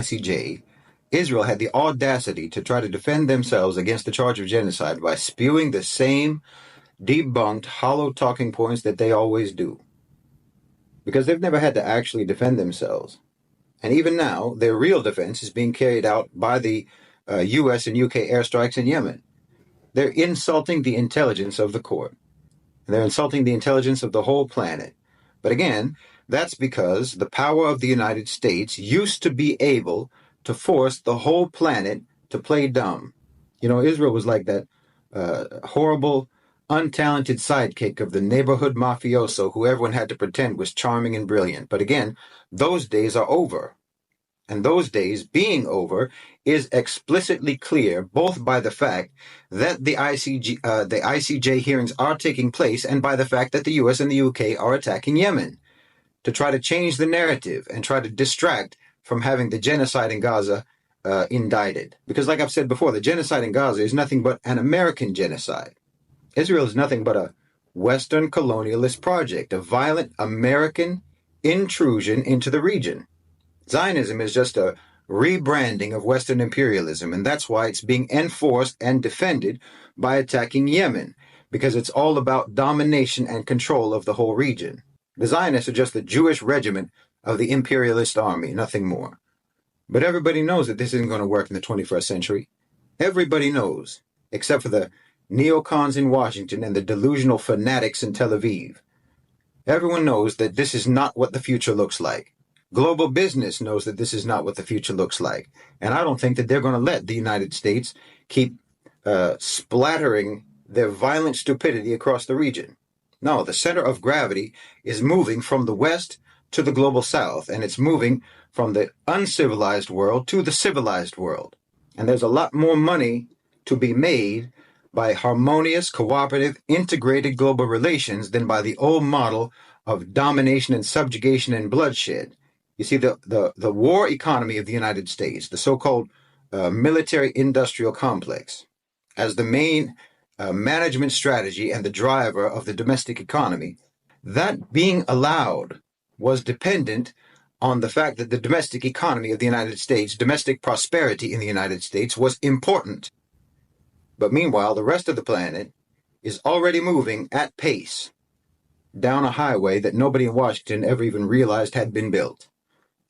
ICJ, Israel had the audacity to try to defend themselves against the charge of genocide by spewing the same debunked, hollow talking points that they always do. Because they've never had to actually defend themselves. And even now, their real defense is being carried out by the US and UK airstrikes in Yemen. They're insulting the intelligence of the court. They're insulting the intelligence of the whole planet. But again, that's because the power of the United States used to be able to force the whole planet to play dumb. You know, Israel was like that horrible, untalented sidekick of the neighborhood mafioso who everyone had to pretend was charming and brilliant. But again, those days are over. And those days being over is explicitly clear both by the fact that the ICJ hearings are taking place and by the fact that the US and the UK are attacking Yemen to try to change the narrative and try to distract from having the genocide in Gaza indicted. Because like I've said before, the genocide in Gaza is nothing but an American genocide. Israel is nothing but a Western colonialist project, a violent American intrusion into the region. Zionism is just a rebranding of Western imperialism, and that's why it's being enforced and defended by attacking Yemen, because it's all about domination and control of the whole region. The Zionists are just the Jewish regiment of the imperialist army, nothing more. But everybody knows that this isn't going to work in the 21st century. Everybody knows, except for the neocons in Washington and the delusional fanatics in Tel Aviv. Everyone knows that this is not what the future looks like. Global business knows that this is not what the future looks like. And I don't think that they're going to let the United States keep splattering their violent stupidity across the region. No, the center of gravity is moving from the West to the global South, and it's moving from the uncivilized world to the civilized world. And there's a lot more money to be made by harmonious, cooperative, integrated global relations than by the old model of domination and subjugation and bloodshed. You see, the war economy of the United States, the so-called military-industrial complex, as the main management strategy and the driver of the domestic economy, that being allowed was dependent on the fact that the domestic economy of the United States, domestic prosperity in the United States, was important. But meanwhile, the rest of the planet is already moving at pace down a highway that nobody in Washington ever even realized had been built.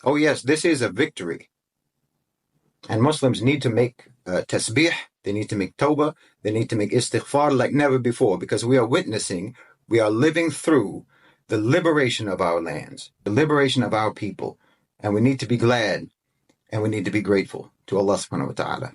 Oh yes, this is a victory. And Muslims need to make tasbih, they need to make tawbah, they need to make istighfar like never before, because we are living through the liberation of our lands, the liberation of our people. And we need to be glad and we need to be grateful to Allah subhanahu wa ta'ala.